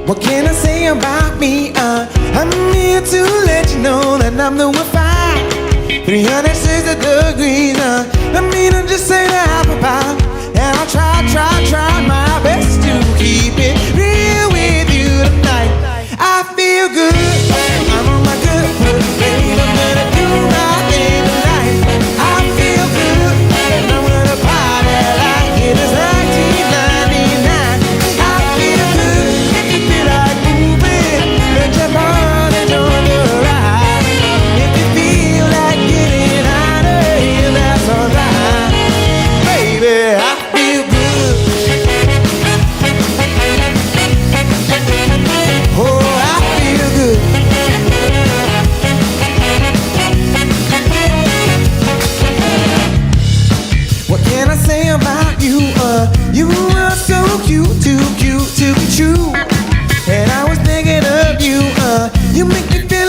What can I say about me? I'm here to let you know that I'm doing fine. 360 degrees. I mean, I just say the apple pie. And I'll try my best to keep it real with you tonight. I feel good. I'm on my good foot, babe. I'm gonna do my thing tonight. I feel good, and I'm gonna party like it is 1999. I feel good. If you feel like moving, let your body join the ride. If you feel like getting out of here, that's alright. Baby, I feel good. Oh, I feel good. What can I say about you? You are so cute, too cute to be true. And I was thinking of you. You make me feel